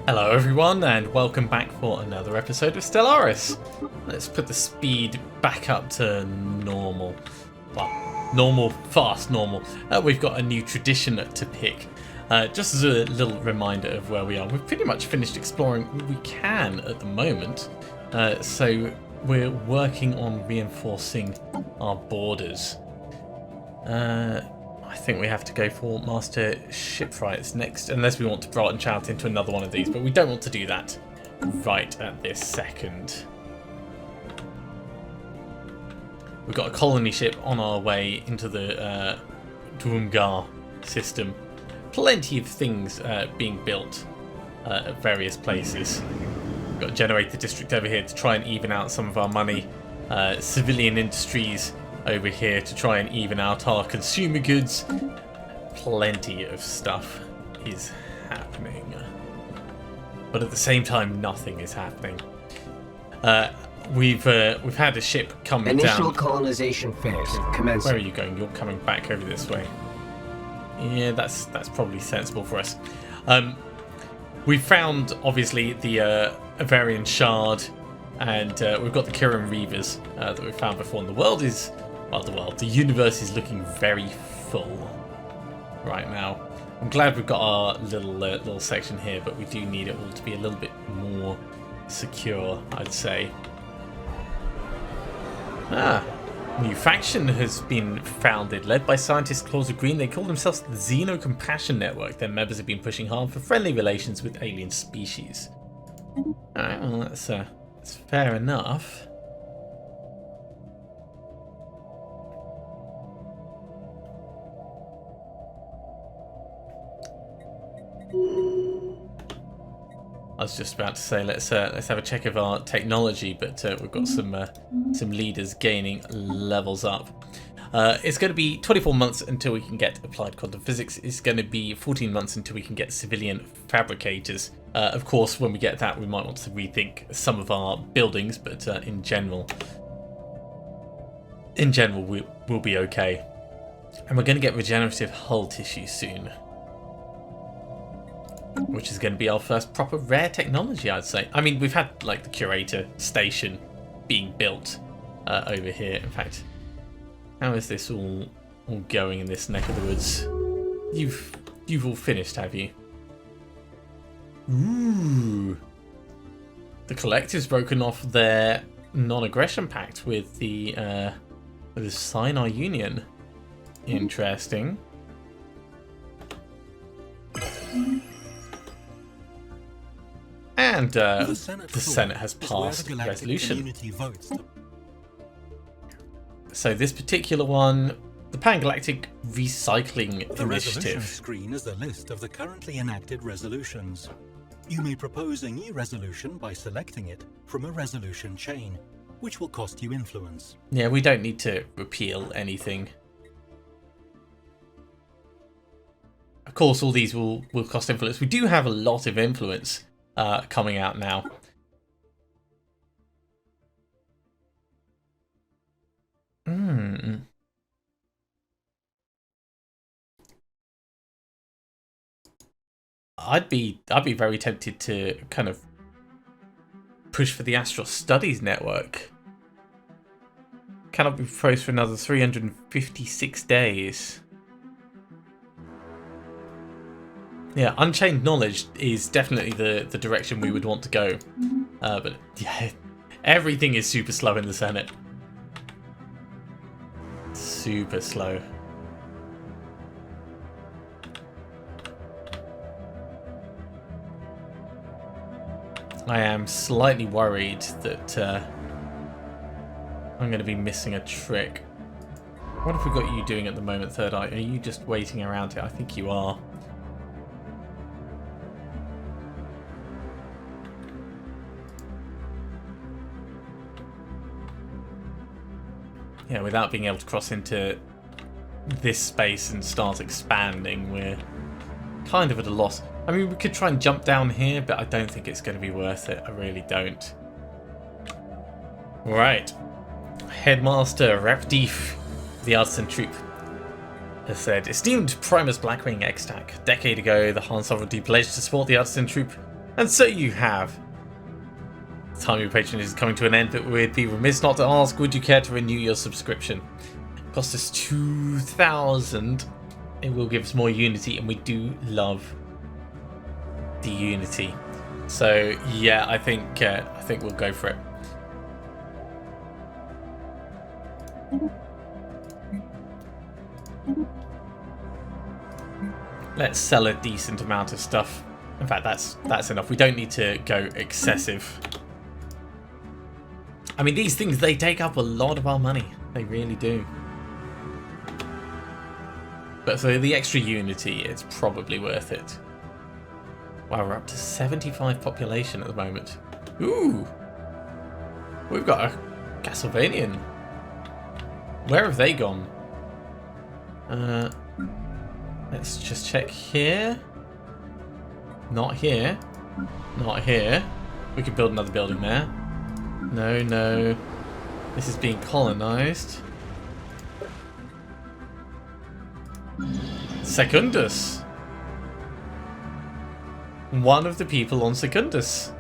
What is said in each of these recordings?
Hello everyone and welcome back for another episode of Stellaris. Let's put the speed back up to normal. Well, normal, fast normal. We've got a new tradition to pick. Just as a little reminder of where we are, we've pretty much finished exploring all we can at the moment. So we're working on reinforcing our borders. I think we have to go for Master Shipwrights next, unless we want to branch out into another one of these, but we don't want to do that right at this second. We've got a colony ship on our way into the Drungar system. Plenty of things being built at various places. We've got a generator district over here to try and even out some of our money. Civilian industries over here to try and even out our consumer goods. Plenty of stuff is happening, but at the same time nothing is happening. We've had a ship come down. Initial colonization phase commencing. Where are you going? You're coming back over this way. Yeah, that's probably sensible for us. We found obviously the Avarian Shard, and we've got the Kirin Reavers that we found before, and the universe is looking very full right now. I'm glad we've got our little section here, but we do need it all to be a little bit more secure, I'd say. New faction has been founded, led by scientist Claws of Green. They call themselves the Xeno Compassion Network. Their members have been pushing hard for friendly relations with alien species. Alright, well that's fair enough. I was just about to say let's have a check of our technology, but we've got some leaders gaining levels up. It's going to be 24 months until we can get applied quantum physics. It's going to be 14 months until we can get civilian fabricators. Of course, when we get that, we might want to rethink some of our buildings, but in general, we'll be okay. And we're going to get regenerative hull tissue soon, which is going to be our first proper rare technology, I'd say. I mean, we've had like the Curator station being built over here. In fact, how is this all going in this neck of the woods? You've all finished, have you? Ooh, the Collective's broken off their non-aggression pact with the Sinai Union. Interesting. And the Senate has passed a resolution. So this particular one, the Pan-Galactic Recycling The resolution Initiative. screen is the list of the currently enacted resolutions. You may propose a new resolution by selecting it from a resolution chain, which will cost you influence. Yeah, we don't need to repeal anything. Of course, all these will cost influence. We do have a lot of influence coming out now. I'd be very tempted to kind of push for the Astral Studies Network. Cannot be proposed for another 356 days. Yeah, Unchained Knowledge is definitely the direction we would want to go. But yeah, everything is super slow in the Senate. Super slow. I am slightly worried that I'm going to be missing a trick. What have we got you doing at the moment, Third Eye? Are you just waiting around here? I think you are. Yeah, without being able to cross into this space and start expanding, we're kind of at a loss. I mean, we could try and jump down here, but I don't think it's going to be worth it. I really don't. Right. Headmaster Rapdeef, the Artisan Troop, has said, esteemed Primus Blackwing X-Tac. A decade ago, the Han Sovereignty pledged to support the Artisan Troop And so you have. The time of your patronage is coming to an end, but we'd be remiss not to ask, would you care to renew your subscription? It costs us 2,000. It will give us more Unity, and we do love the Unity. So yeah, I think we'll go for it. Let's sell a decent amount of stuff. In fact, that's enough. We don't need to go excessive. I mean, these things, they take up a lot of our money. They really do. But for the extra Unity, it's probably worth it. Wow, we're up to 75 population at the moment. Ooh! We've got a Castlevanian. Where have they gone? Let's just check here. Not here. Not here. We could build another building there. No, no. This is being colonized. Secundus. One of the people on Secundus.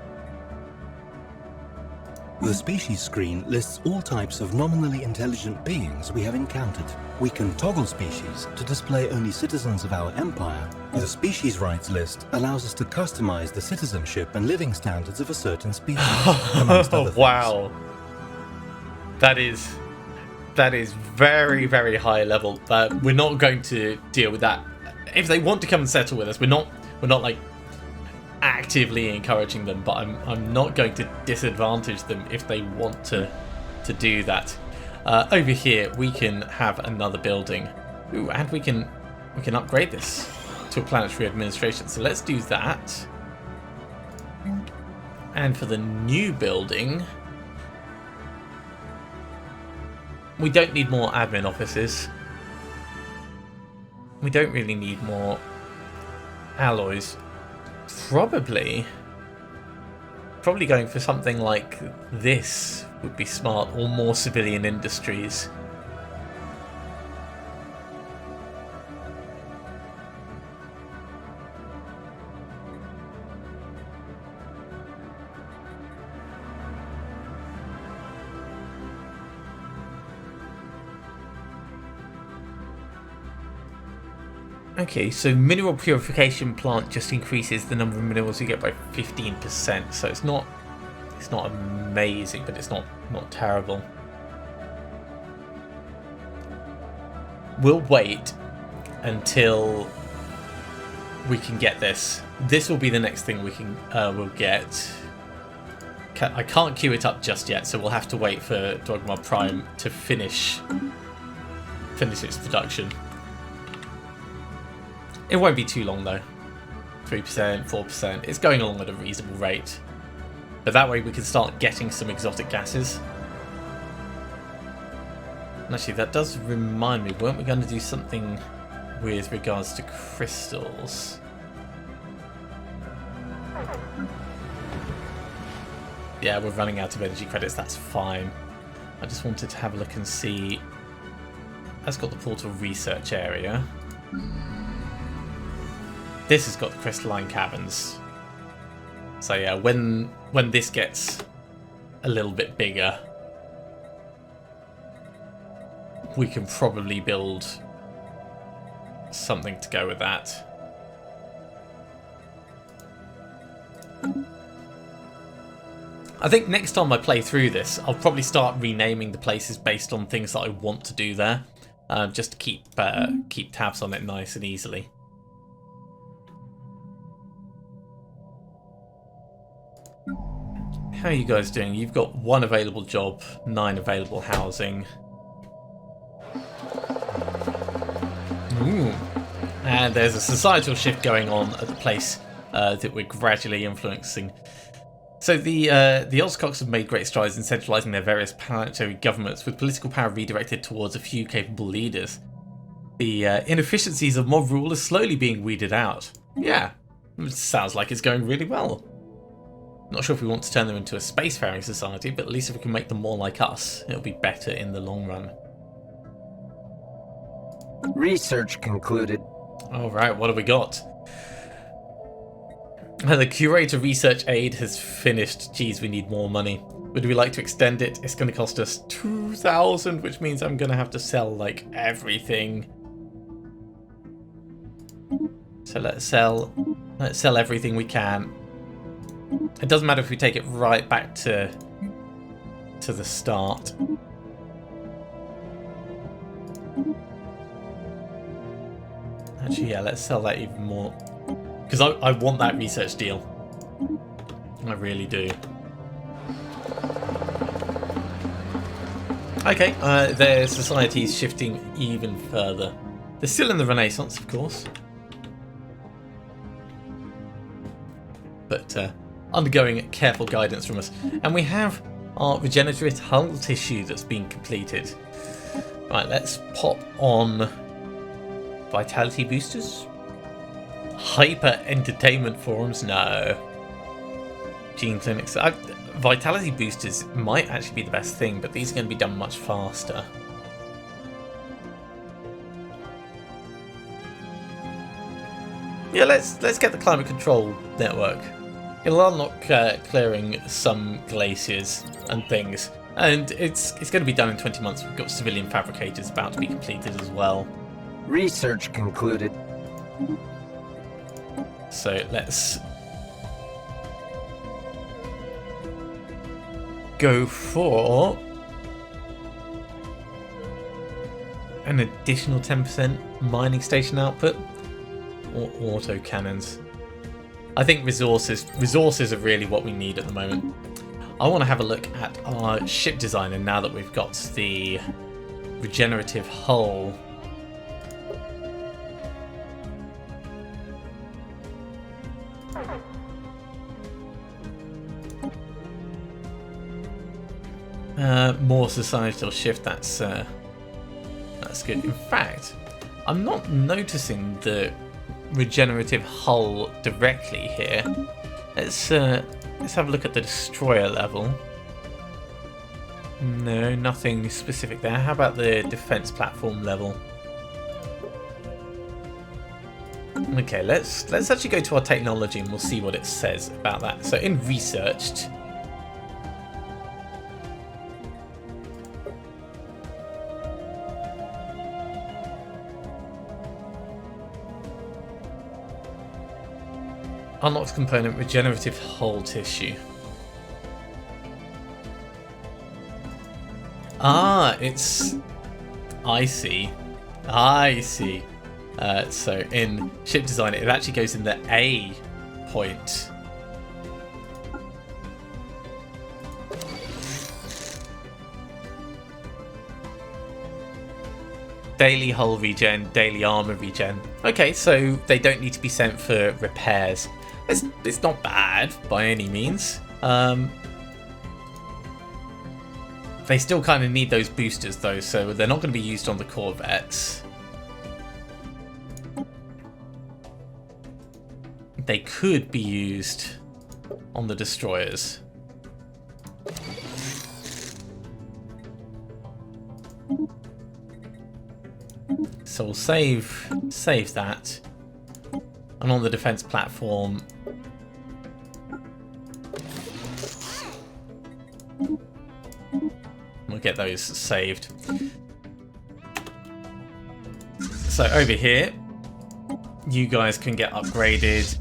The species screen lists all types of nominally intelligent beings we have encountered. We can toggle species to display only citizens of our empire. The species rights list allows us to customize the citizenship and living standards of a certain species, amongst other things. Wow. That is very, very high level. We're not going to deal with that. If they want to come and settle with us, we're not like actively encouraging them, but I'm not going to disadvantage them if they want to do that. Over here we can have another building. Ooh, and we can upgrade this to a planetary administration. So let's do that. And for the new building, we don't need more admin offices. We don't really need more alloys. Probably going for something like this would be smart, or more civilian industries. Okay, so mineral purification plant just increases the number of minerals you get by 15%. So it's not amazing, but it's not terrible. We'll wait until we can get this. This will be the next thing we'll get. I can't queue it up just yet, so we'll have to wait for Dogma Prime to finish its production. It won't be too long though. 3%, 4%. It's going along at a reasonable rate. But that way we can start getting some exotic gases. And actually, that does remind me, weren't we going to do something with regards to crystals? Yeah, we're running out of energy credits, that's fine. I just wanted to have a look and see. That's got the portal research area. This has got the crystalline caverns. So yeah, when this gets a little bit bigger, we can probably build something to go with that. I think next time I play through this, I'll probably start renaming the places based on things that I want to do there, just to keep tabs on it nice and easily. How are you guys doing? You've got 1 available job, 9 available housing. Ooh. And there's a societal shift going on at the place that we're gradually influencing. So the Ozcox have made great strides in centralising their various planetary governments, with political power redirected towards a few capable leaders. The inefficiencies of mob rule are slowly being weeded out. Yeah, it sounds like it's going really well. Not sure if we want to turn them into a spacefaring society, but at least if we can make them more like us, it'll be better in the long run. Research concluded. Alright, what have we got? The curator research aid has finished. Geez, we need more money. Would we like to extend it? It's going to cost us 2,000, which means I'm going to have to sell like everything. So let's sell everything we can. It doesn't matter if we take it right back to the start. Actually, yeah, let's sell that even more. Because I want that research deal. I really do. Okay, their society is shifting even further. They're still in the Renaissance, of course. But undergoing careful guidance from us. And we have our regenerative hull tissue that's been completed. Right, let's pop on vitality boosters. Hyper entertainment forums, no. Gene clinics. Vitality boosters might actually be the best thing, but these are going to be done much faster. Yeah, let's get the climate control network. It'll unlock clearing some glaciers and things, and it's going to be done in 20 months. We've got civilian fabricators about to be completed as well. Research concluded. So let's go for an additional 10% mining station output or auto cannons. I think resources are really what we need at the moment. I want to have a look at our ship designer now that we've got the regenerative hull. More societal shift, that's good. In fact, I'm not noticing the regenerative hull directly here. Let's have a look at the destroyer level. No, nothing specific there. How about the defense platform level? Okay, let's actually go to our technology and we'll see what it says about that. So in researched, unlocked component regenerative hull tissue. Ah, it's... I see. So in ship design, it actually goes in the A point. Daily hull regen, daily armor regen. Okay, so they don't need to be sent for repairs. It's not bad by any means. They still kind of need those boosters though, so they're not going to be used on the corvettes. They could be used on the destroyers. So we'll save that. And on the defense platform, we'll get those saved. So over here, you guys can get upgraded.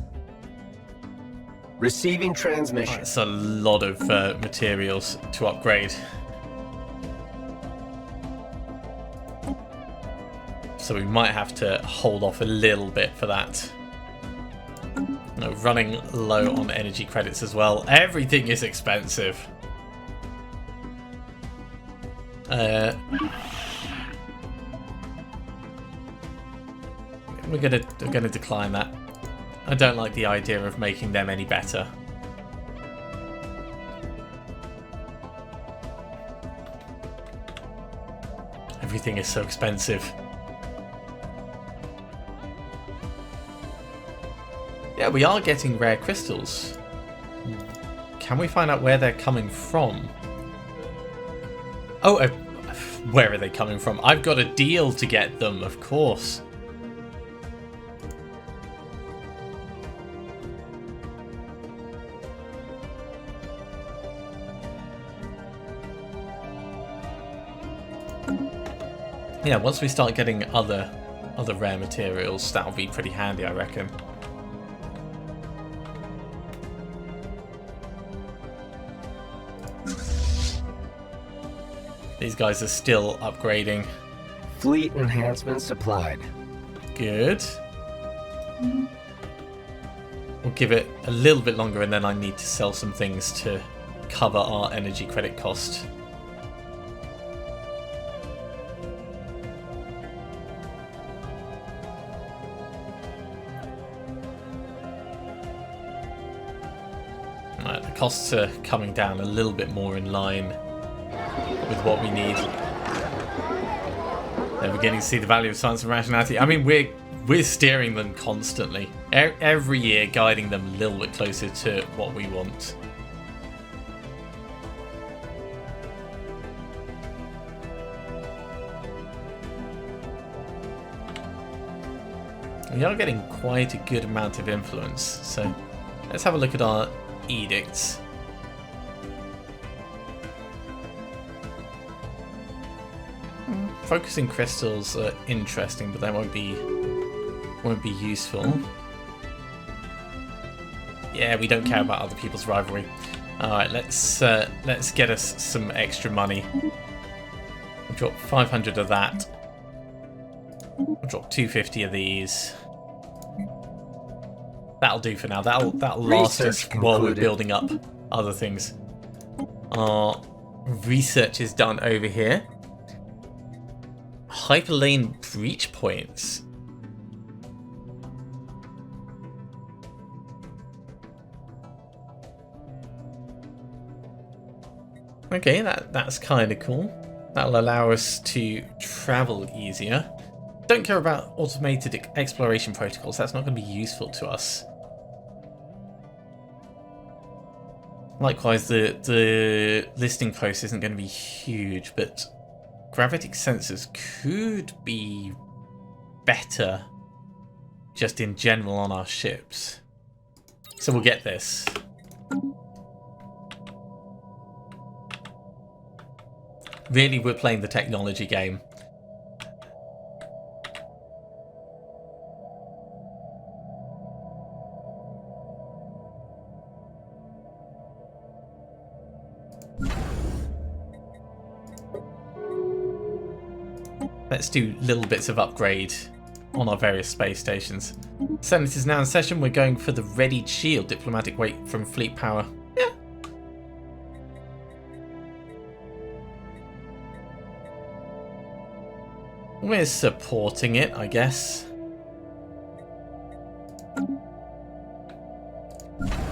Receiving transmission. That's a lot of materials to upgrade. So we might have to hold off a little bit for that. No, running low on energy credits as well. Everything is expensive. We're gonna decline that. I don't like the idea of making them any better. Everything is so expensive. Yeah, we are getting rare crystals. Can we find out where they're coming from? Oh, where are they coming from? I've got a deal to get them, of course. Yeah, once we start getting other rare materials, that'll be pretty handy, I reckon. These guys are still upgrading. Fleet enhancement supplied. Good. We'll give it a little bit longer, and then I need to sell some things to cover our energy credit cost. Right, the costs are coming down a little bit more in line with what we need. They're beginning to see the value of science and rationality. I mean, we're steering them constantly. Every year, guiding them a little bit closer to what we want. We are getting quite a good amount of influence. So let's have a look at our edicts. Focusing crystals are interesting, but they won't be useful. Yeah, we don't care about other people's rivalry. All right, let's get us some extra money. We'll drop 500 of that. We'll drop 250 of these. That'll do for now. That'll last us while we're building up other things. Our research is done over here. Hyperlane breach points. Okay, that's kind of cool. That'll allow us to travel easier. Don't care about automated exploration protocols. That's not going to be useful to us. Likewise, the listing process isn't going to be huge, but gravitic sensors could be better just in general on our ships. So we'll get this. Really, we're playing the technology game. Let's do little bits of upgrade on our various space stations. Senate is now in session. We're going for the readied shield. Diplomatic weight from fleet power. Yeah. We're supporting it, I guess.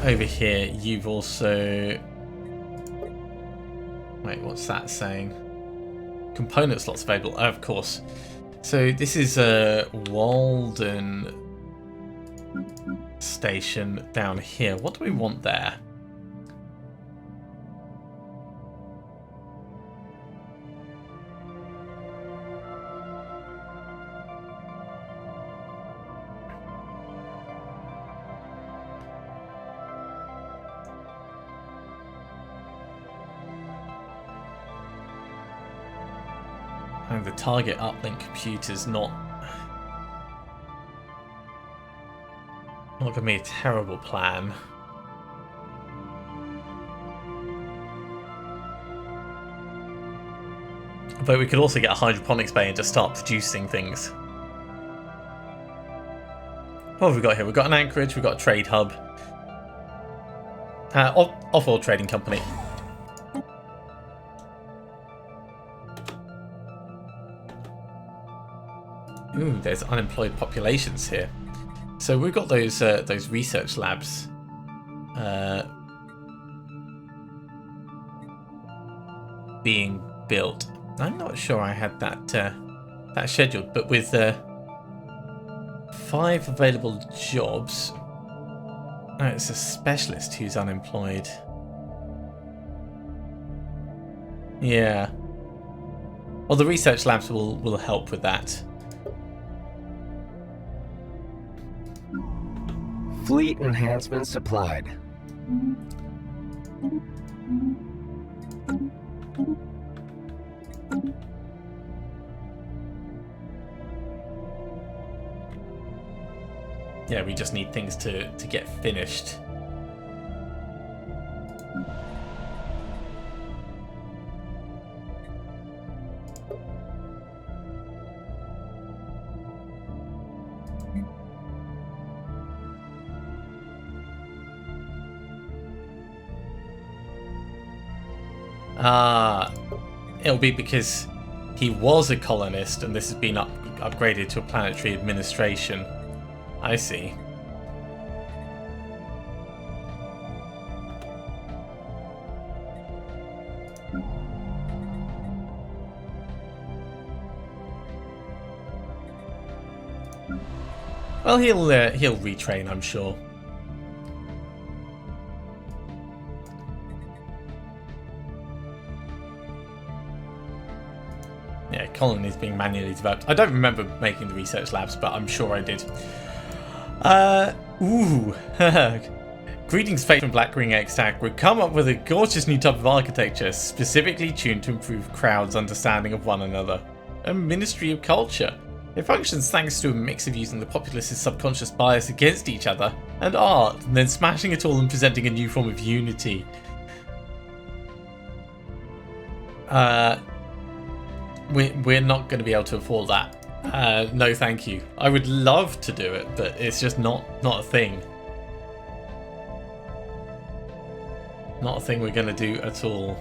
Over here, you've also... Wait, what's that saying? Component slots available, of course. So this is a Walden station down here. What do we want there? And the target uplink computer's not going to be a terrible plan. But we could also get a hydroponics bay and just start producing things. What have we got here? We've got an anchorage, we've got a trade hub. Off-world trading company. Ooh, there's unemployed populations here. So we've got those research labs. Being built. I'm not sure I had that scheduled, but with 5 available jobs. Oh, it's a specialist who's unemployed. Yeah. Well, the research labs will help with that. Fleet enhancement supplied. Yeah, we just need things to get finished. It'll be because he was a colonist and this has been upgraded to a planetary administration. I see. Well, he'll retrain, I'm sure. Yeah, colonies being manually developed. I don't remember making the research labs, but I'm sure I did. Greetings, Fate from Black Ring X Tag. We've come up with a gorgeous new type of architecture, specifically tuned to improve crowds' understanding of one another. A Ministry of Culture. It functions thanks to a mix of using the populace's subconscious bias against each other and art, and then smashing it all and presenting a new form of unity. We're not going to be able to afford that. No, thank you. I would love to do it, but it's just not a thing. Not a thing we're going to do at all.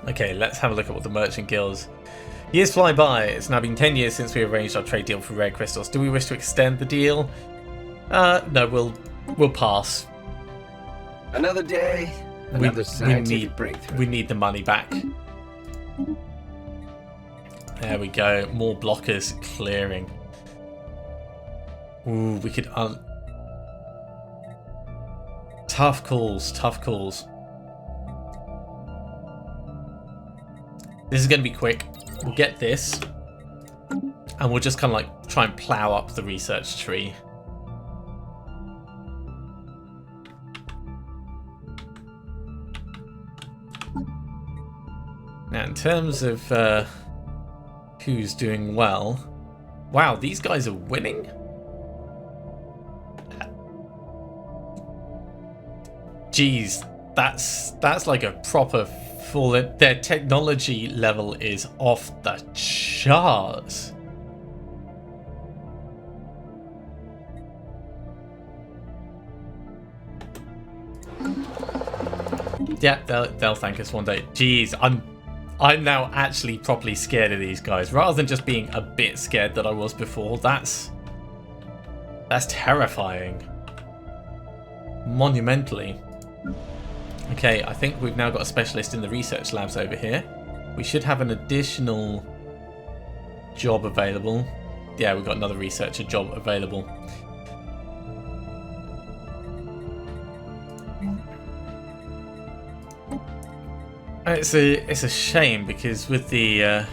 Okay, let's have a look at what the merchant guilds. Years fly by. It's now been 10 years since we arranged our trade deal for rare crystals. Do we wish to extend the deal? No, we'll pass. Another day, another scientific breakthrough. We need the money back. There we go. More blockers clearing. Ooh, we could... Tough calls, tough calls. This is going to be quick. We'll get this. And we'll just kind of like try and plow up the research tree. Now, in terms of who's doing well... Wow, these guys are winning? Jeez, that's like a proper full... Their technology level is off the charts. Yeah, they'll thank us one day. Jeez, I'm now actually properly scared of these guys, rather than just being a bit scared that I was before. That's terrifying. Monumentally. Okay, I think we've now got a specialist in the research labs over here. We should have an additional job available. Yeah, we've got another researcher job available. It's a shame because with the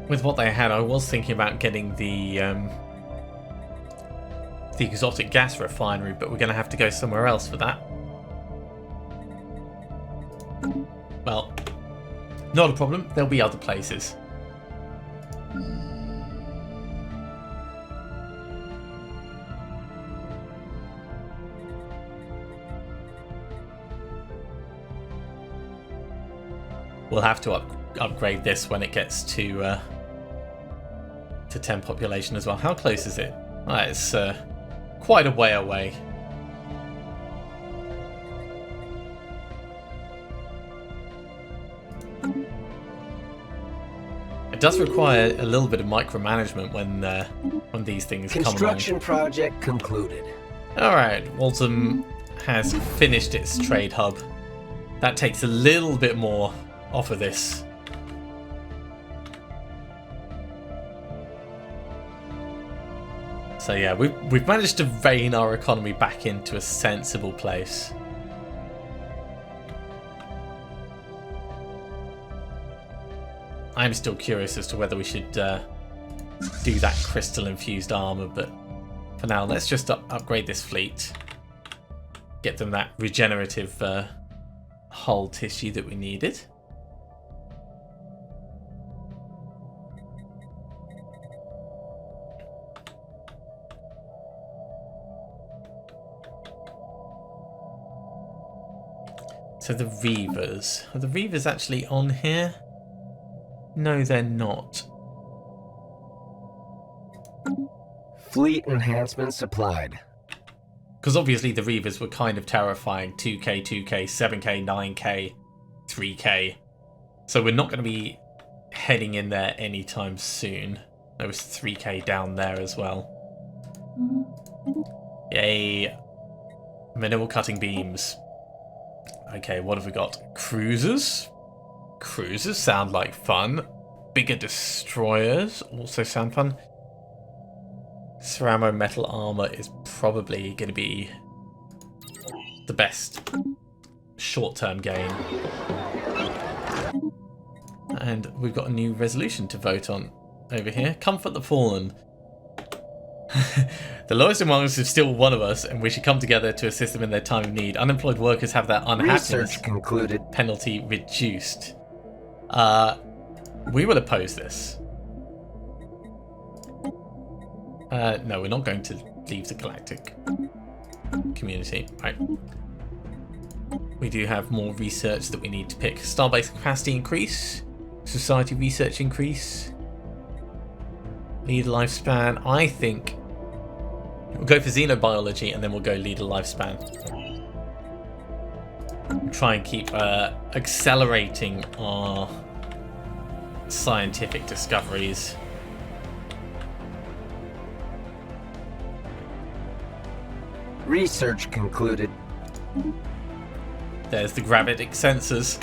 with what they had, I was thinking about getting the exotic gas refinery, but we're going to have to go somewhere else for that. Well, not a problem. There'll be other places. We'll have to upgrade this when it gets to 10 population as well. How close is it? It's quite a way away. It does require a little bit of micromanagement when these things come along. Construction project concluded. All right, Waltham has finished its trade hub. That takes a little bit more off of this. So yeah, we've managed to rein our economy back into a sensible place. I'm still curious as to whether we should do that crystal-infused armor, but for now, let's just upgrade this fleet. Get them that regenerative hull tissue that we needed. So the Reavers. Are the Reavers actually on here? No, they're not. Fleet enhancement supplied. Because obviously the Reavers were kind of terrifying. 2k, 2k, 7k, 9k, 3k. So we're not going to be heading in there anytime soon. There was 3k down there as well. Yay. Mineral cutting beams. Okay, what have we got? Cruisers? Cruisers sound like fun. Bigger destroyers also sound fun. Ceramo metal armor is probably going to be the best short-term gain. And we've got a new resolution to vote on over here. Comfort the Fallen. The lowest among us is still one of us, and we should come together to assist them in their time of need. Unemployed workers have their unhappiness penalty reduced. We will oppose this. No, we're not going to leave the galactic community. Right. We do have more research that we need to pick. Starbase capacity increase. Society research increase. Leader lifespan. I think we'll go for xenobiology and then we'll go leader lifespan. Try and keep accelerating our scientific discoveries. Research concluded. There's the gravitic sensors.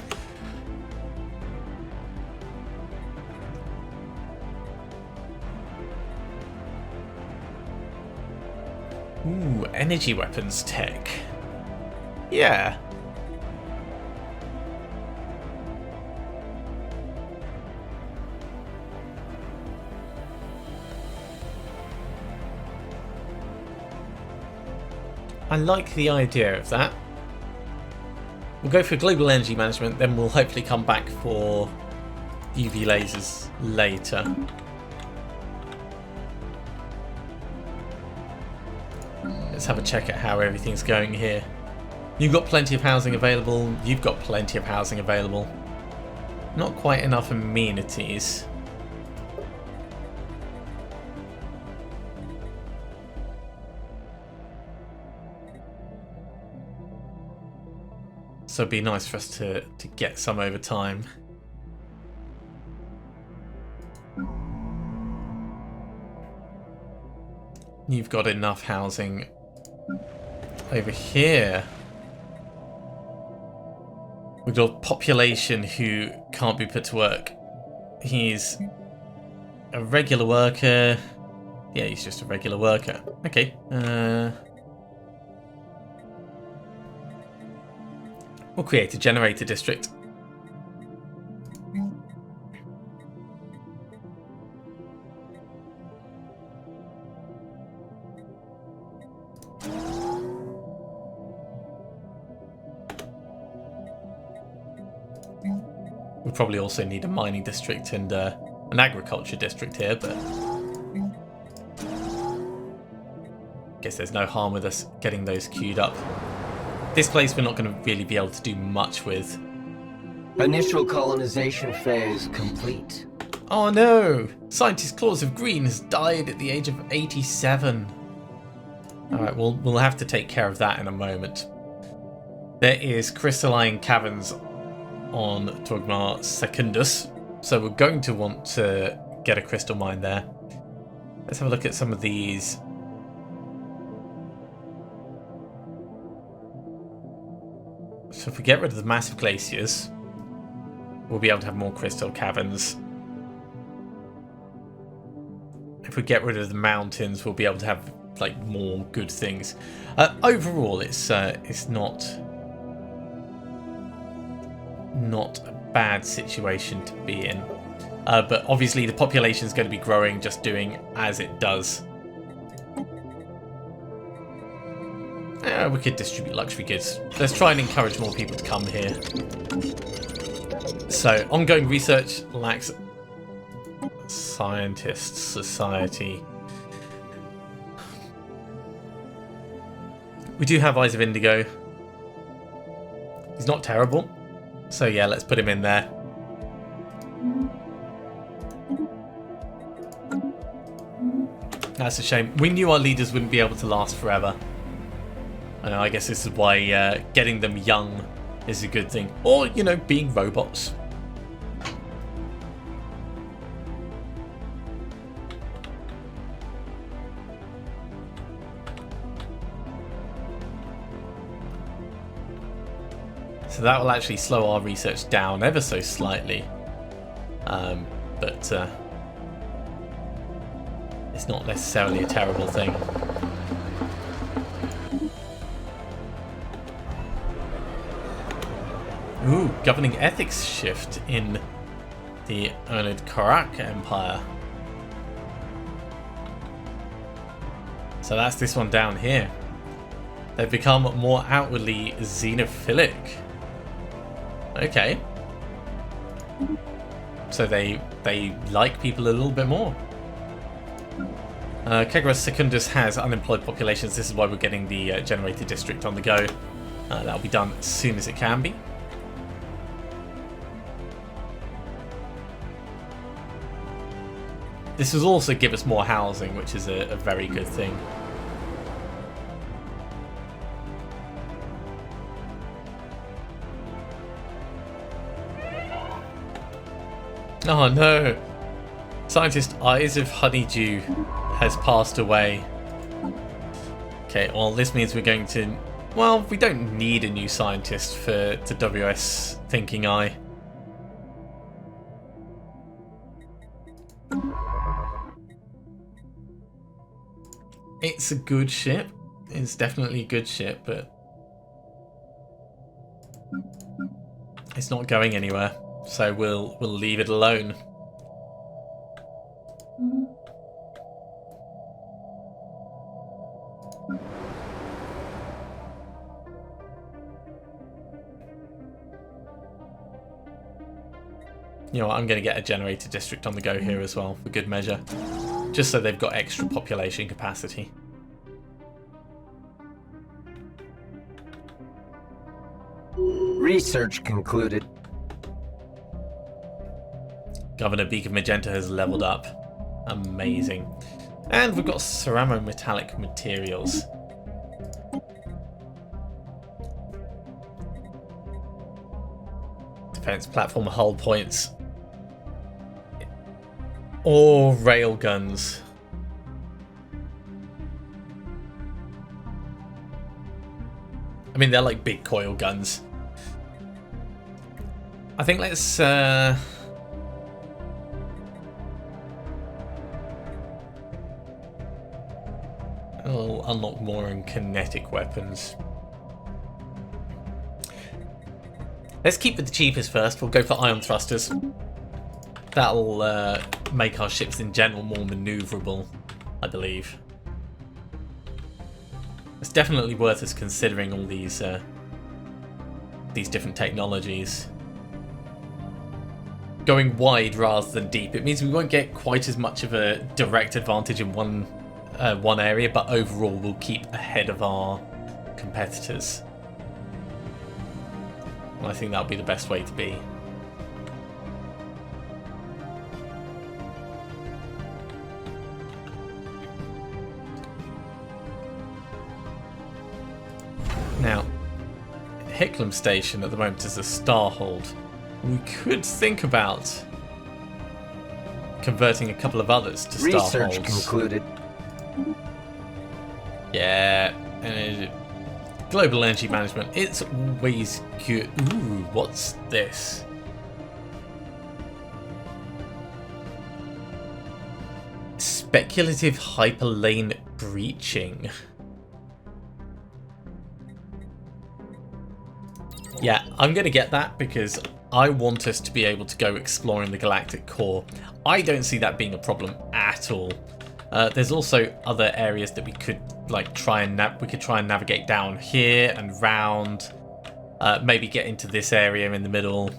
Ooh, energy weapons tech. Yeah. I like the idea of that. We'll go for global energy management, then we'll hopefully come back for UV lasers later. Let's have a check at how everything's going here. You've got plenty of housing available. You've got plenty of housing available. Not quite enough amenities. So it'd be nice for us to get some over time. You've got enough housing over here. We've got a population who can't be put to work. He's a regular worker. Yeah, he's just a regular worker. Okay. We'll create a generator district. We probably also need a mining district and an agriculture district here, but guess there's no harm with us getting those queued up. This place we're not going to really be able to do much with. Initial colonization phase complete. Oh no! Scientist Claws of Green has died at the age of 87. Alright, we'll have to take care of that in a moment. There is crystalline caverns on Togmar Secundus, so we're going to want to get a crystal mine there. Let's have a look at some of these. So if we get rid of the massive glaciers, we'll be able to have more crystal caverns. If we get rid of the mountains, we'll be able to have like more good things. Overall, it's not a bad situation to be in. But obviously the population is going to be growing, just doing as it does. We could distribute luxury goods. Let's try and encourage more people to come here. So, ongoing research lacks scientist society. We do have Eyes of Indigo. He's not terrible. So yeah, let's put him in there. That's a shame. We knew our leaders wouldn't be able to last forever. I guess this is why getting them young is a good thing. Or, you know, being robots. So that will actually slow our research down ever so slightly. But it's not necessarily a terrible thing. Ooh, governing ethics shift in the Ernad Karak Empire. So that's this one down here. They've become more outwardly xenophilic. Okay. So they like people a little bit more. Kegros Secundus has unemployed populations. This is why we're getting the generated district on the go. That'll be done as soon as it can be. This will also give us more housing, which is a very good thing. Oh no! Scientist Eyes of Honeydew has passed away. Okay, well this means we're going to... Well, we don't need a new scientist for the WS Thinking Eye. It's a good ship. It's definitely a good ship, but it's not going anywhere. So we'll leave it alone. You know what, I'm going to get a generator district on the go here as well, for good measure. Just so they've got extra population capacity. Research concluded. Governor Beak of Magenta has leveled up. Amazing. And we've got ceramo-metallic materials. Defense platform hull points. Or rail guns. I mean, they're like big coil guns. I think let's... We'll unlock more in kinetic weapons. Let's keep with the cheapest first. We'll go for ion thrusters. That'll make our ships in general more maneuverable, I believe. It's definitely worth us considering all these different technologies. Going wide rather than deep, it means we won't get quite as much of a direct advantage in one area, but overall we'll keep ahead of our competitors. And I think that'll be the best way to be. Now, Hicklum Station at the moment is a starhold. We could think about converting a couple of others to starholds. Research concluded. Yeah, global energy management. It's always good. Ooh, what's this? Speculative hyperlane breaching. Yeah, I'm going to get that because I want us to be able to go exploring the galactic core. I don't see that being a problem at all. There's also other areas that we could try and navigate down here and round. Maybe get into this area in the middle.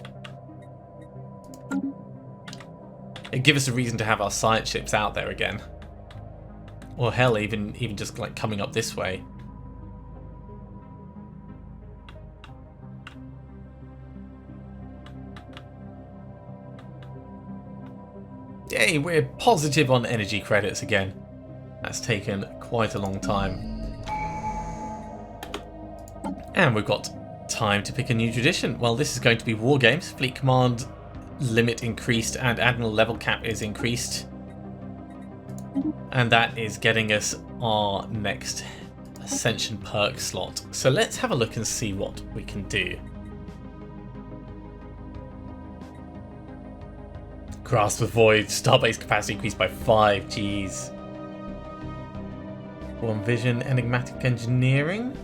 It'd give us a reason to have our science ships out there again. Or hell, even just like coming up this way. Hey, we're positive on energy credits again. That's taken quite a long time. And we've got time to pick a new tradition. Well, this is going to be War Games. Fleet Command limit increased and Admiral level cap is increased. And that is getting us our next Ascension perk slot. So let's have a look and see what we can do. Grasp the Void, starbase capacity increased by 5, jeez. One Vision, Enigmatic Engineering.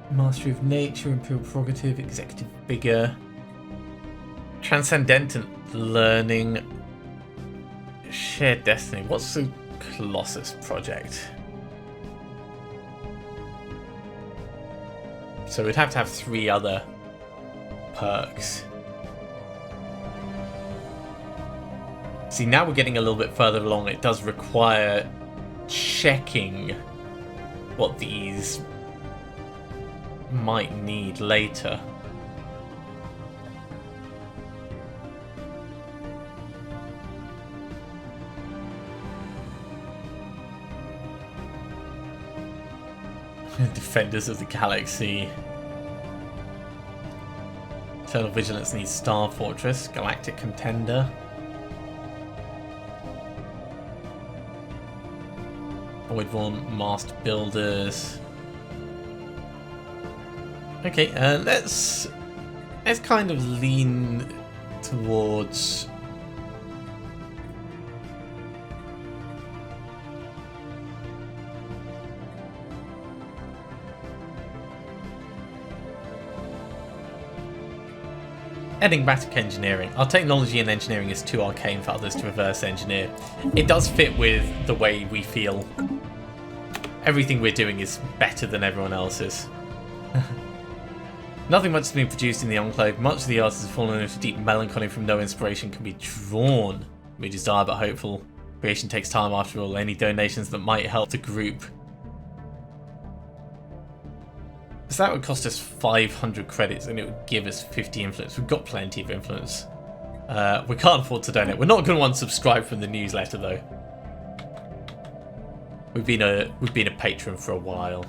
Mastery of Nature, Imperial Prerogative, Executive Vigor. Transcendent Learning. Shared Destiny. What's the Colossus project? So we'd have to have 3 other perks. See, now we're getting a little bit further along. It does require checking what these might need later. Defenders of the Galaxy. Eternal Vigilance needs Star Fortress. Galactic Contender. Voidborn Mast Builders. Okay, let's kind of lean towards enigmatic engineering. Our technology and engineering is too arcane for others to reverse engineer. It does fit with the way we feel. Everything we're doing is better than everyone else's. Nothing much has been produced in the Enclave. Much of the art has fallen into deep melancholy from no inspiration can be drawn. We desire but hopeful. Creation takes time after all. Any donations that might help the group. So that would cost us 500 credits and it would give us 50 influence. We've got plenty of influence. We can't afford to donate. We're not going to unsubscribe from the newsletter though. We've been a patron for a while.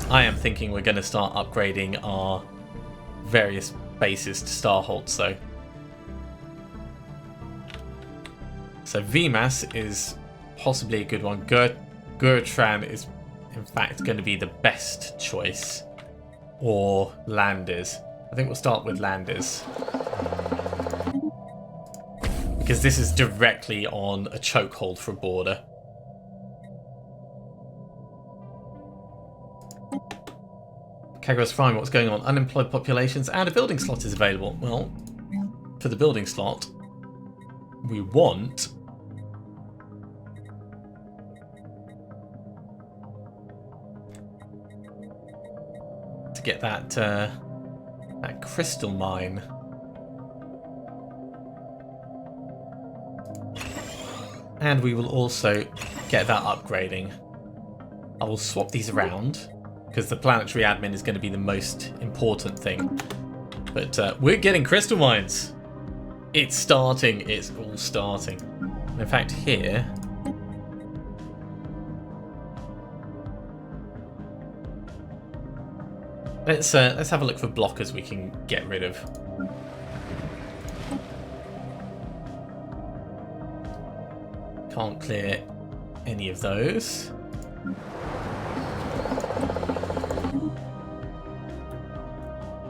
I am thinking we're going to start upgrading our various bases to Starholds though. So VMAS is possibly a good one. Gurtran is in fact going to be the best choice. Or Landers. I think we'll start with Landers. Because this is directly on a chokehold for a border. Kagros Prime, what's going on? Unemployed populations and a building slot is available. Well, for the building slot, we want to get that crystal mine. And we will also get that upgrading. I will swap these around because the planetary admin is going to be the most important thing. But we're getting crystal mines. It's starting. It's all starting. In fact, here let's have a look for blockers we can get rid of. Can't clear any of those.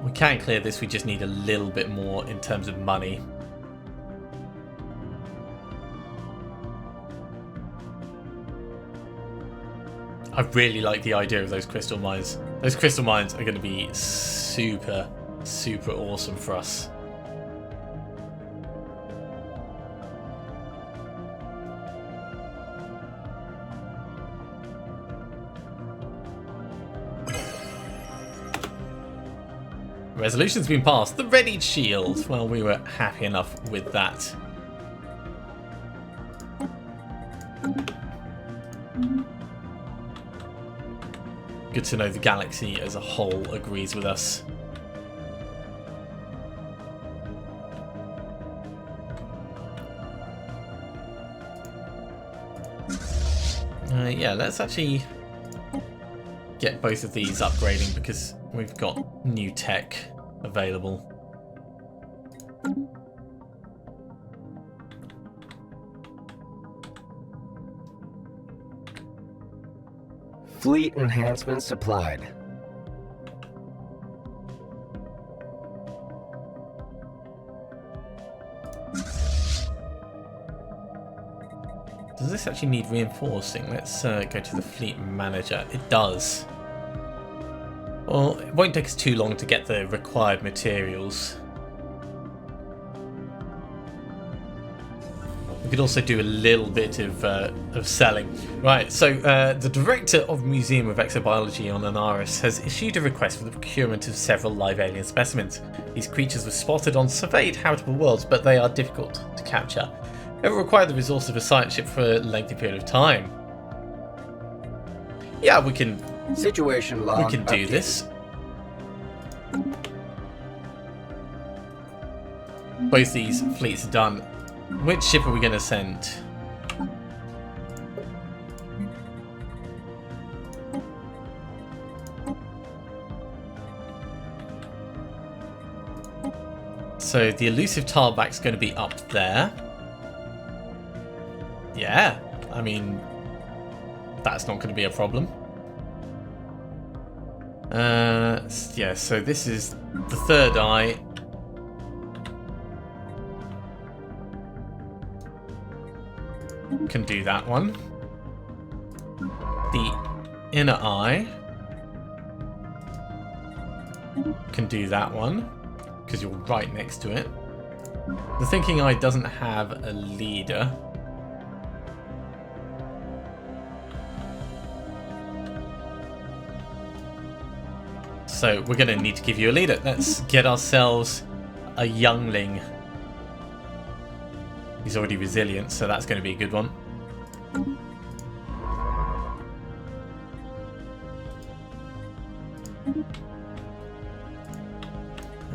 We can clear this, we just need a little bit more in terms of money. I really like the idea of those crystal mines. Those crystal mines are going to be super, super awesome for us. Resolution's been passed. The readied shield. Well, we were happy enough with that. Good to know the galaxy as a whole agrees with us. Yeah, let's actually get both of these upgrading because we've got new tech available. Fleet enhancement supplied. Does this actually need reinforcing? Let's go to the fleet manager. It does. Well, it won't take us too long to get the required materials. We could also do a little bit of selling. Right, so the director of Museum of Exobiology on Anaris has issued a request for the procurement of several live alien specimens. These creatures were spotted on surveyed habitable worlds, but they are difficult to capture. It will require the resources of a science ship for a lengthy period of time. Yeah, we can. Situation log. We can do this. Both these fleets are done. Which ship are we going to send? So the elusive Tarback's going to be up there. Yeah, I mean, that's not going to be a problem. Yeah, so this is the third eye. Can do that one. The inner eye can do that one because you're right next to it. The thinking eye doesn't have a leader. So we're going to need to give you a leader. Let's get ourselves a youngling. He's already resilient, so that's going to be a good one.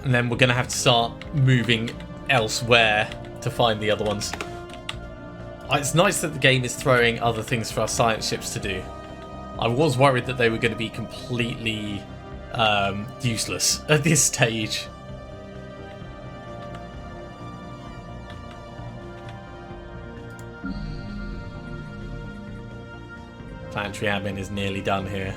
And then we're going to have to start moving elsewhere to find the other ones. It's nice that the game is throwing other things for our science ships to do. I was worried that they were going to be completely useless at this stage. Planetary admin is nearly done here.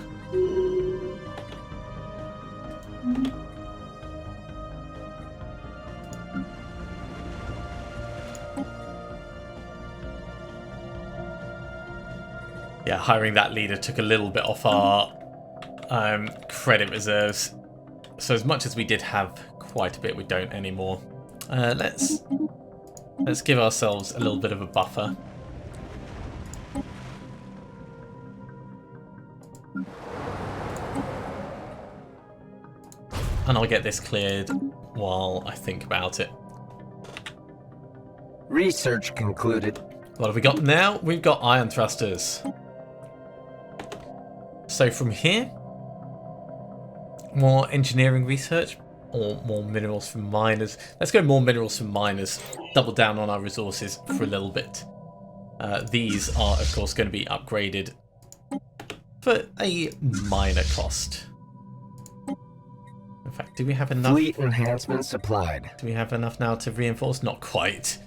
Yeah, hiring that leader took a little bit off our credit reserves. So as much as we did have quite a bit, we don't anymore. Let's give ourselves a little bit of a buffer. And I'll get this cleared while I think about it. Research concluded. What have we got now? We've got ion thrusters. So from here, more engineering research or more minerals from miners. Let's go more minerals from miners. Double down on our resources for a little bit. These are, of course, going to be upgraded for a minor cost. In fact, do we have enough? Fleet enhancement supplied. Do we have enough now to reinforce? Not quite.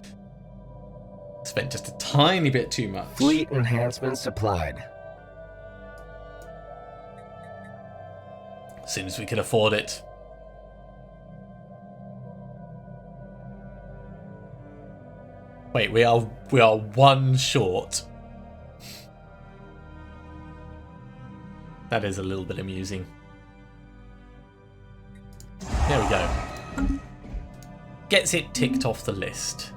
Spent just a tiny bit too much. Fleet enhancement supplied. As soon as we can afford it. Wait, we are one short. That is a little bit amusing. There we go. Gets it ticked off the list.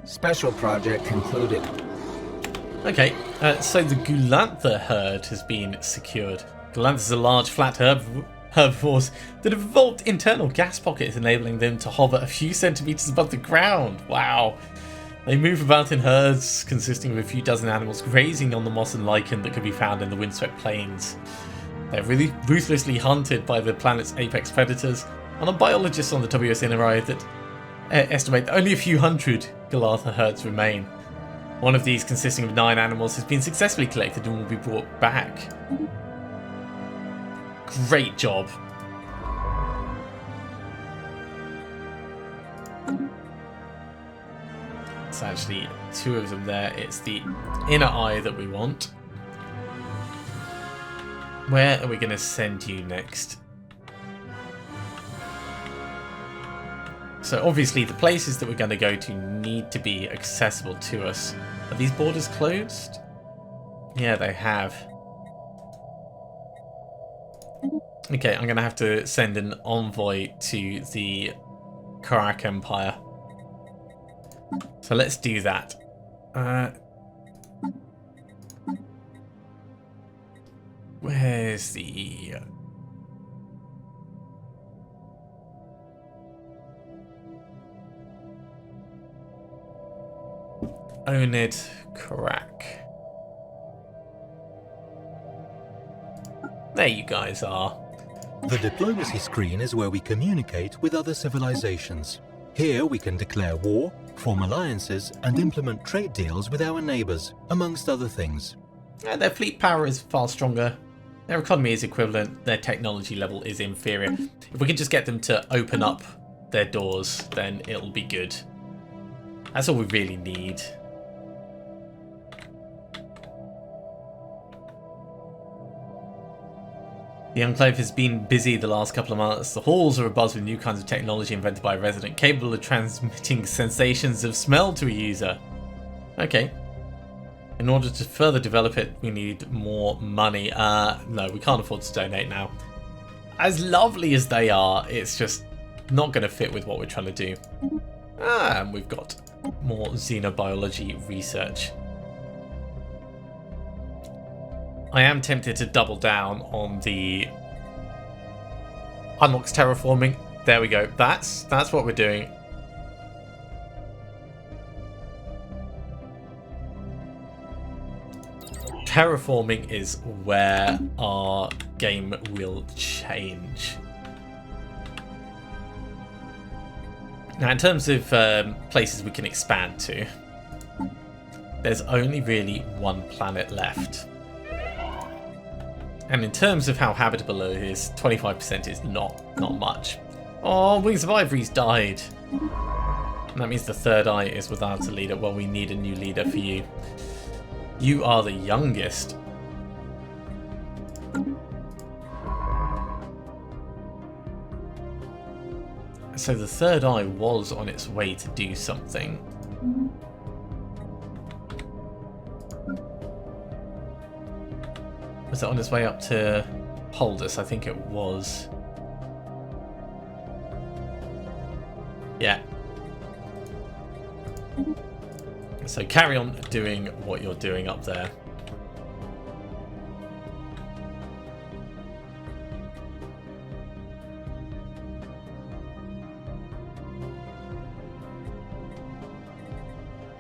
Special project concluded. Okay, so the Gulantha herd has been secured. Gulantha is a large, flat herbivores that have evolved internal gas pockets, enabling them to hover a few centimeters above the ground. Wow. They move about in herds consisting of a few dozen animals grazing on the moss and lichen that could be found in the windswept plains. They're really ruthlessly hunted by the planet's apex predators, and the biologists on the WS Inari that estimate that only a few hundred Galatha herds remain. One of these, consisting of 9 animals, has been successfully collected and will be brought back. Great job. It's actually 2 of them there. It's the inner eye that we want. Where are we going to send you next? So obviously the places that we're going to go to need to be accessible to us. Are these borders closed? Yeah, they have. Okay, I'm going to have to send an envoy to the Karak Empire. So let's do that. Where's the... Onid Karak. There you guys are. The diplomacy screen is where we communicate with other civilizations. Here we can declare war, form alliances, and implement trade deals with our neighbors, amongst other things. Their fleet power is far stronger. Their economy is equivalent. Their technology level is inferior. If we can just get them to open up their doors, then it'll be good. That's all we really need. The Enclave has been busy the last couple of months. The halls are abuzz with new kinds of technology invented by a resident capable of transmitting sensations of smell to a user. Okay. In order to further develop it, we need more money. No, we can't afford to donate now. As lovely as they are, it's just not going to fit with what we're trying to do. And we've got more xenobiology research. I am tempted to double down on the unlocks terraforming. There we go. That's what we're doing. Terraforming is where our game will change. Now, in terms of places we can expand to, there's only really one planet left. And in terms of how habitable it is, 25% is not much. Oh, Wings of Ivory's died. And that means the third eye is without a leader. Well, we need a new leader for you. You are the youngest. So the third eye was on its way to do something. Was it on its way up to Poldus? I think it was. Yeah. So carry on doing what you're doing up there.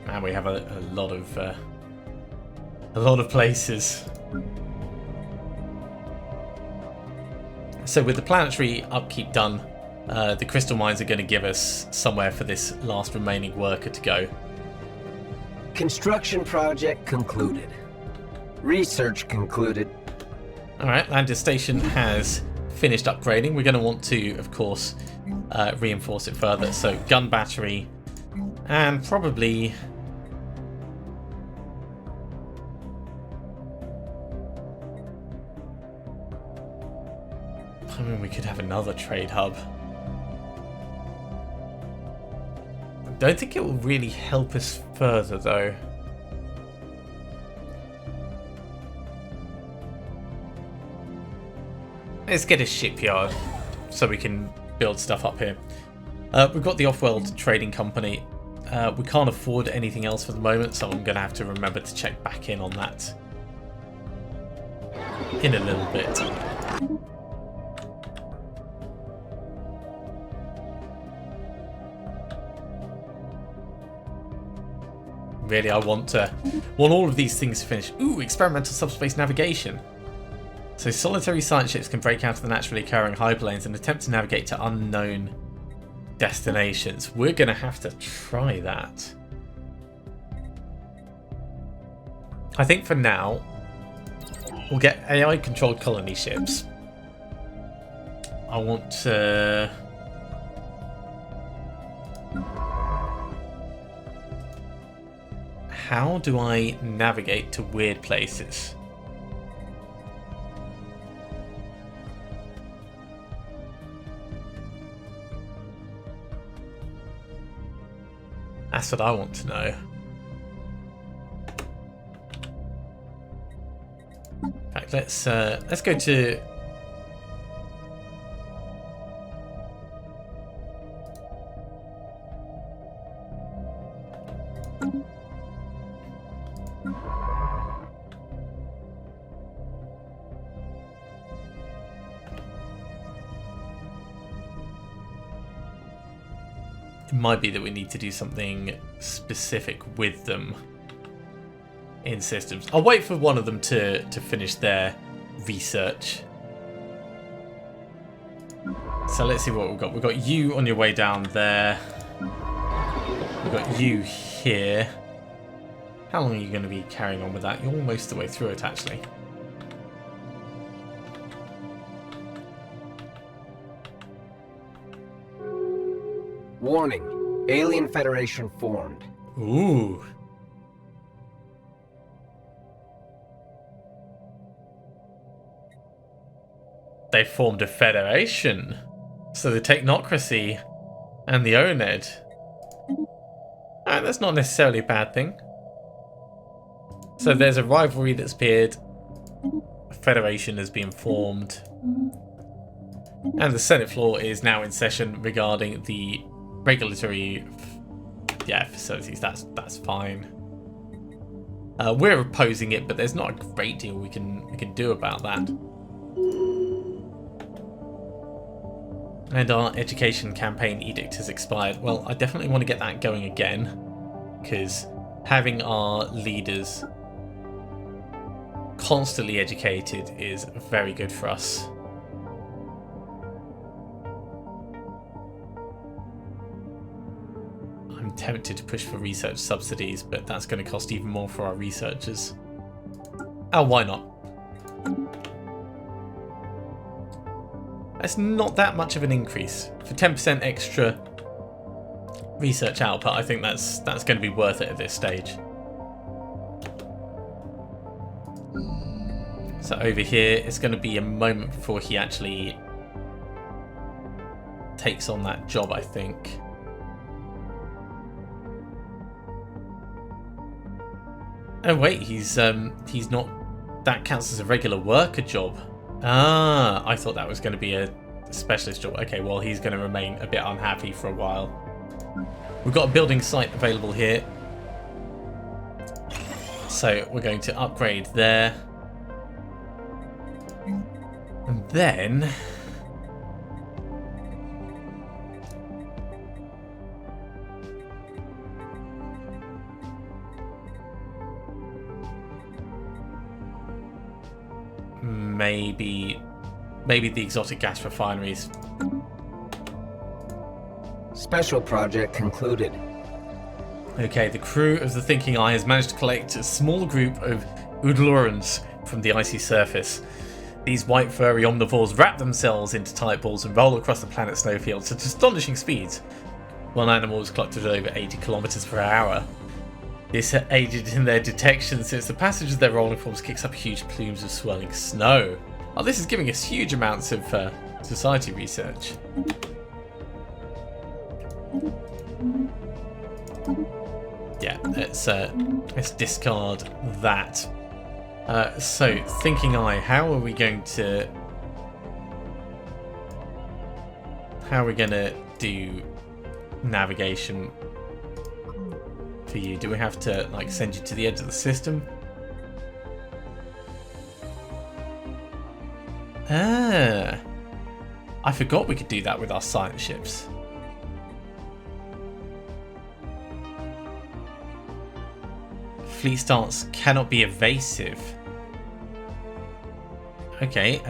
And we have a lot of places. So with the planetary upkeep done, the crystal mines are going to give us somewhere for this last remaining worker to go. Construction project concluded. Research concluded. Alright, Landis Station has finished upgrading. We're going to want to, of course, reinforce it further. So gun battery and probably... I mean, we could have another trade hub. I don't think it will really help us further, though. Let's get a shipyard so we can build stuff up here. We've got the Off-World Trading Company. We can't afford anything else for the moment, so I'm going to have to remember to check back in on that in a little bit. Really, I want all of these things to finish. Ooh, Experimental Subspace Navigation. So solitary science ships can break out of the naturally occurring hyperlanes and attempt to navigate to unknown destinations. We're going to have to try that. I think for now, we'll get AI-controlled colony ships. I want to... How do I navigate to weird places? That's what I want to know. In fact, let's go to... It might be that we need to do something specific with them in systems. I'll wait for one of them to finish their research. So let's see what we've got. We've got you on your way down there. We've got you here. How long are you going to be carrying on with that? You're almost the way through it, actually. Warning. Alien Federation formed. Ooh. They formed a federation. So the Technocracy and the ONED. That's not necessarily a bad thing. So there's a rivalry that's appeared. A federation has been formed. And the Senate floor is now in session regarding the regulatory facilities. That's fine. We're opposing it, but there's not a great deal we can do about that. And our education campaign edict has expired. Well, I definitely want to get that going again, because having our leaders constantly educated is very good for us. I'm tempted to push for research subsidies, but that's going to cost even more for our researchers. Oh, why not? That's not that much of an increase. For 10% extra research output, I think that's going to be worth it at this stage. So over here, it's going to be a moment before he actually takes on that job, I think. Oh wait, he's not. That counts as a regular worker job. Ah, I thought that was going to be a specialist job. Okay, well, he's going to remain a bit unhappy for a while. We've got a building site available here. So we're going to upgrade there. And then... Maybe the exotic gas refineries. Special project concluded. Okay, the crew of the Thinking Eye has managed to collect a small group of Udlurans from the icy surface. These white furry omnivores wrap themselves into tight balls and roll across the planet's snowfields at astonishing speeds. One animal was clocked at over 80 kilometers per hour. This aided in their detection since the passage of their rolling forms kicks up huge plumes of swirling snow. Oh, this is giving us huge amounts of society research. Yeah, let's discard that. So, Thinking Eye, how are we going to do navigation for you? Do we have to like send you to the edge of the system? Ah, I forgot we could do that with our science ships. fleet stance cannot be evasive. Okay,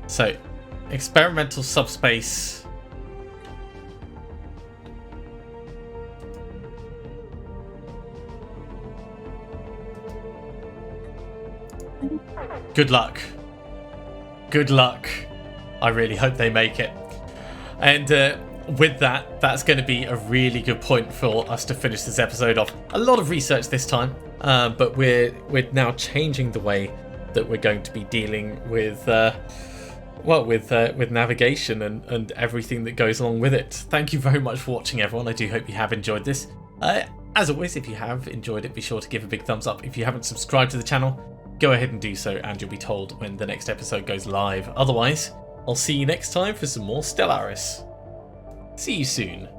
so, experimental subspace. Good luck. Good luck. I really hope they make it. And with that, that's going to be a really good point for us to finish this episode off. A lot of research this time, but we're now changing the way that we're going to be dealing with with navigation and everything that goes along with it. Thank you very much for watching, everyone. I do hope you have enjoyed this. As always, if you have enjoyed it, be sure to give a big thumbs up. If you haven't subscribed to the channel, go ahead and do so, and you'll be told when the next episode goes live. Otherwise, I'll see you next time for some more Stellaris. See you soon.